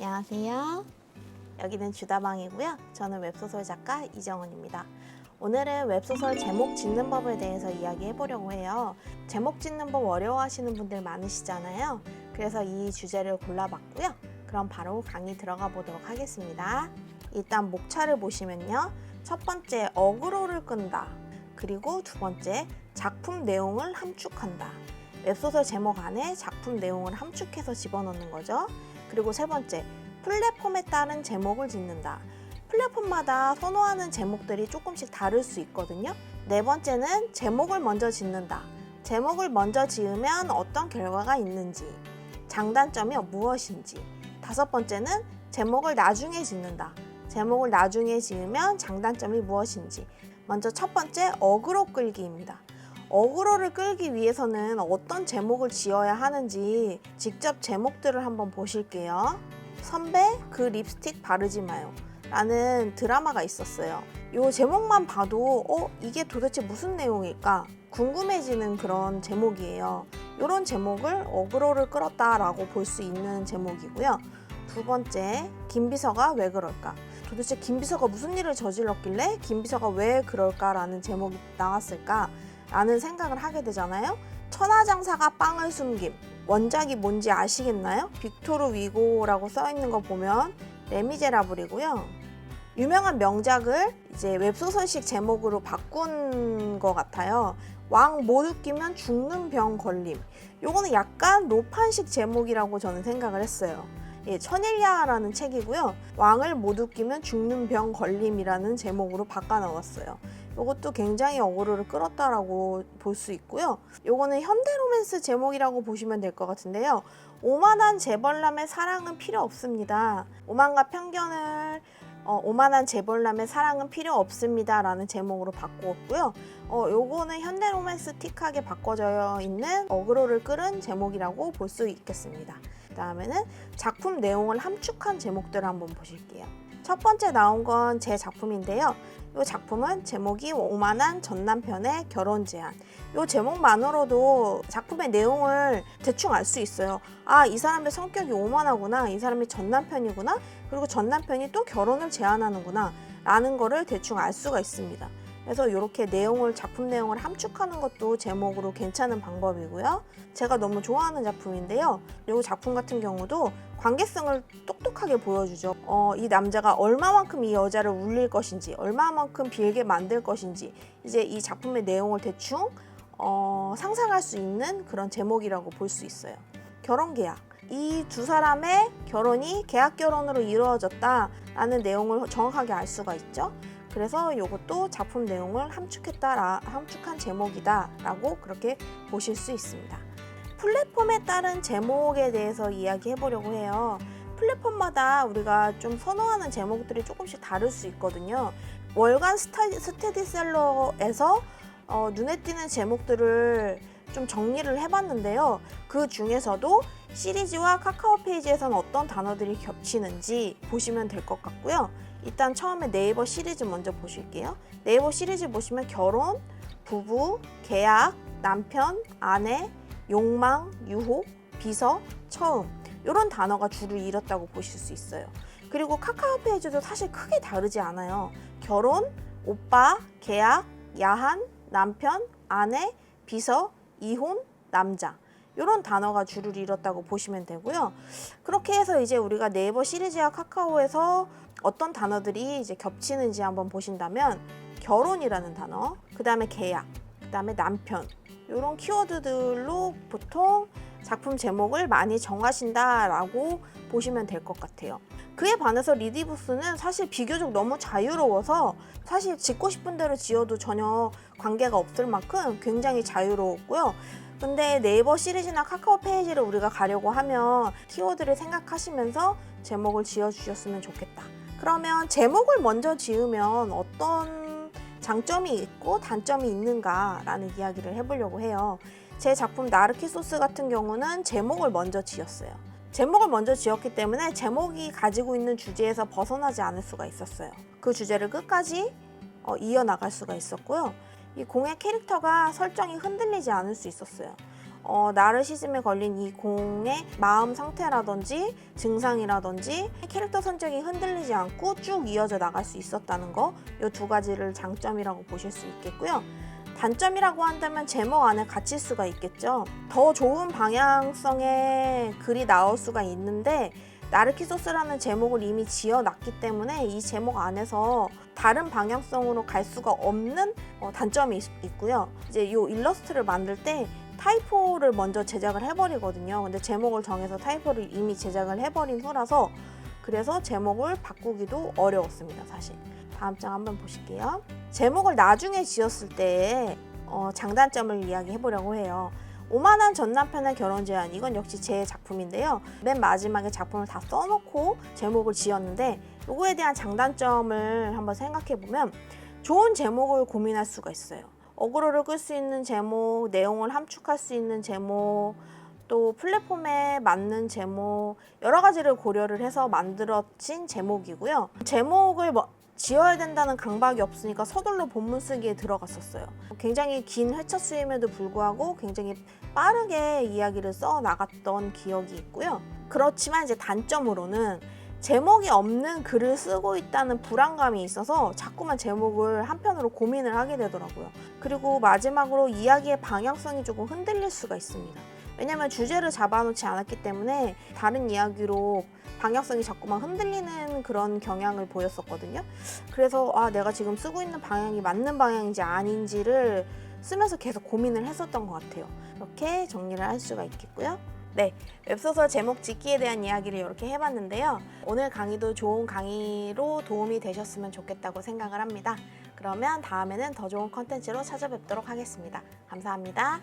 안녕하세요. 여기는 주다방이고요. 저는 웹소설 작가 이정은입니다. 오늘은 웹소설 제목 짓는 법에 대해서 이야기해 보려고 해요. 제목 짓는 법 어려워하시는 분들 많으시잖아요. 그래서 이 주제를 골라봤고요. 그럼 바로 강의 들어가 보도록 하겠습니다. 일단 목차를 보시면요. 첫 번째, 어그로를 끈다. 그리고 두 번째, 작품 내용을 함축한다. 웹소설 제목 안에 작품 내용을 함축해서 집어넣는 거죠. 그리고 세 번째, 플랫폼에 따른 제목을 짓는다. 플랫폼마다 선호하는 제목들이 조금씩 다를 수 있거든요. 네 번째는 제목을 먼저 짓는다. 제목을 먼저 지으면 어떤 결과가 있는지, 장단점이 무엇인지. 다섯 번째는 제목을 나중에 짓는다. 제목을 나중에 지으면 장단점이 무엇인지. 먼저 첫 번째, 어그로 끌기입니다. 어그로를 끌기 위해서는 어떤 제목을 지어야 하는지 직접 제목들을 한번 보실게요. 선배, 그 립스틱 바르지 마요 라는 드라마가 있었어요. 이 제목만 봐도 이게 도대체 무슨 내용일까 궁금해지는 그런 제목이에요. 이런 제목을 어그로를 끌었다 라고 볼 수 있는 제목이고요. 두 번째, 김비서가 왜 그럴까? 도대체 김비서가 무슨 일을 저질렀길래 김비서가 왜 그럴까 라는 제목이 나왔을까 라는 생각을 하게 되잖아요. 천하장사가 빵을 숨김. 원작이 뭔지 아시겠나요? 빅토르 위고라고 써있는 거 보면 레미제라블이고요. 유명한 명작을 이제 웹소설식 제목으로 바꾼 것 같아요. 왕 못 웃기면 죽는 병 걸림. 요거는 약간 노판식 제목이라고 저는 생각을 했어요. 천일야라는 책이고요. 왕을 못 웃기면 죽는 병 걸림이라는 제목으로 바꿔 넣었어요. 이것도 굉장히 어그로를 끌었다라고 볼 수 있고요. 요거는 현대 로맨스 제목이라고 보시면 될 것 같은데요. 오만한 재벌남의 사랑은 필요 없습니다. 오만과 편견을 오만한 재벌남의 사랑은 필요 없습니다 라는 제목으로 바꾸었고요. 요거는 현대 로맨스 틱하게 바꿔져 있는 어그로를 끌은 제목이라고 볼 수 있겠습니다. 그 다음에는 작품 내용을 함축한 제목들을 한번 보실게요. 첫 번째 나온 건 제 작품인데요. 이 작품은 제목이 오만한 전남편의 결혼 제안. 이 제목만으로도 작품의 내용을 대충 알 수 있어요. 아, 이 사람의 성격이 오만하구나. 이 사람이 전남편이구나. 그리고 전남편이 또 결혼을 제안하는구나. 라는 거를 대충 알 수가 있습니다. 그래서 이렇게 작품 내용을 함축하는 것도 제목으로 괜찮은 방법이고요. 제가 너무 좋아하는 작품인데요. 이 작품 같은 경우도 관계성을 똑똑하게 보여주죠. 이 남자가 얼마만큼 이 여자를 울릴 것인지, 얼마만큼 빌게 만들 것인지, 이제 이 작품의 내용을 대충 상상할 수 있는 그런 제목이라고 볼 수 있어요. 결혼계약. 이 두 사람의 결혼이 계약 결혼으로 이루어졌다라는 내용을 정확하게 알 수가 있죠. 그래서 이것도 작품 내용을 함축한 제목이다라고 그렇게 보실 수 있습니다. 플랫폼에 따른 제목에 대해서 이야기해 보려고 해요. 플랫폼마다 우리가 좀 선호하는 제목들이 조금씩 다를 수 있거든요. 월간 스테디셀러에서 눈에 띄는 제목들을 좀 정리를 해봤는데요. 그 중에서도 시리즈와 카카오 페이지에서는 어떤 단어들이 겹치는지 보시면 될 것 같고요. 일단 처음에 네이버 시리즈 먼저 보실게요. 네이버 시리즈 보시면 결혼, 부부, 계약, 남편, 아내, 욕망, 유혹, 비서, 처음 이런 단어가 줄을 이뤘다고 보실 수 있어요. 그리고 카카오 페이지도 사실 크게 다르지 않아요. 결혼, 오빠, 계약, 야한, 남편, 아내, 비서, 이혼, 남자 이런 단어가 줄을 이뤘다고 보시면 되고요. 그렇게 해서 이제 우리가 네이버 시리즈와 카카오에서 어떤 단어들이 이제 겹치는지 한번 보신다면 결혼이라는 단어, 그 다음에 계약, 그 다음에 남편 이런 키워드들로 보통 작품 제목을 많이 정하신다라고 보시면 될 것 같아요. 그에 반해서 리디부스는 사실 비교적 너무 자유로워서 사실 짓고 싶은 대로 지어도 전혀 관계가 없을 만큼 굉장히 자유로웠고요. 근데 네이버 시리즈나 카카오 페이지를 우리가 가려고 하면 키워드를 생각하시면서 제목을 지어주셨으면 좋겠다. 그러면 제목을 먼저 지으면 어떤 장점이 있고 단점이 있는가라는 이야기를 해보려고 해요. 제 작품 나르키소스 같은 경우는 제목을 먼저 지었어요. 제목을 먼저 지었기 때문에 제목이 가지고 있는 주제에서 벗어나지 않을 수가 있었어요. 그 주제를 끝까지 이어나갈 수가 있었고요. 이 공의 캐릭터가 설정이 흔들리지 않을 수 있었어요. 나르시즘에 걸린 이 공의 마음 상태라든지 증상이라든지 캐릭터 선정이 흔들리지 않고 쭉 이어져 나갈 수 있었다는 거, 이 두 가지를 장점이라고 보실 수 있겠고요. 단점이라고 한다면 제목 안에 갇힐 수가 있겠죠. 더 좋은 방향성의 글이 나올 수가 있는데 나르키소스라는 제목을 이미 지어놨기 때문에 이 제목 안에서 다른 방향성으로 갈 수가 없는 단점이 있고요. 이제 이 일러스트를 만들 때 타이포를 먼저 제작을 해버리거든요. 근데 제목을 정해서 타이포를 이미 제작을 해버린 후라서 그래서 제목을 바꾸기도 어려웠습니다, 사실. 다음 장 한번 보실게요. 제목을 나중에 지었을 때 장단점을 이야기해 보려고 해요. 오만한 전남편의 결혼 제안, 이건 역시 제 작품인데요. 맨 마지막에 작품을 다 써놓고 제목을 지었는데 이거에 대한 장단점을 한번 생각해 보면 좋은 제목을 고민할 수가 있어요. 어그로를 끌 수 있는 제목, 내용을 함축할 수 있는 제목, 또 플랫폼에 맞는 제목, 여러 가지를 고려를 해서 만들어진 제목이고요. 제목을 지어야 된다는 강박이 없으니까 서둘러 본문 쓰기에 들어갔었어요. 굉장히 긴 회차 수임에도 불구하고 굉장히 빠르게 이야기를 써 나갔던 기억이 있고요. 그렇지만 이제 단점으로는 제목이 없는 글을 쓰고 있다는 불안감이 있어서 자꾸만 제목을 한편으로 고민을 하게 되더라고요. 그리고 마지막으로 이야기의 방향성이 조금 흔들릴 수가 있습니다. 왜냐면 주제를 잡아놓지 않았기 때문에 다른 이야기로 방향성이 자꾸만 흔들리는 그런 경향을 보였었거든요. 그래서 내가 지금 쓰고 있는 방향이 맞는 방향인지 아닌지를 쓰면서 계속 고민을 했었던 것 같아요. 이렇게 정리를 할 수가 있겠고요. 네, 웹소설 제목 짓기에 대한 이야기를 이렇게 해봤는데요. 오늘 강의도 좋은 강의로 도움이 되셨으면 좋겠다고 생각을 합니다. 그러면 다음에는 더 좋은 컨텐츠로 찾아뵙도록 하겠습니다. 감사합니다.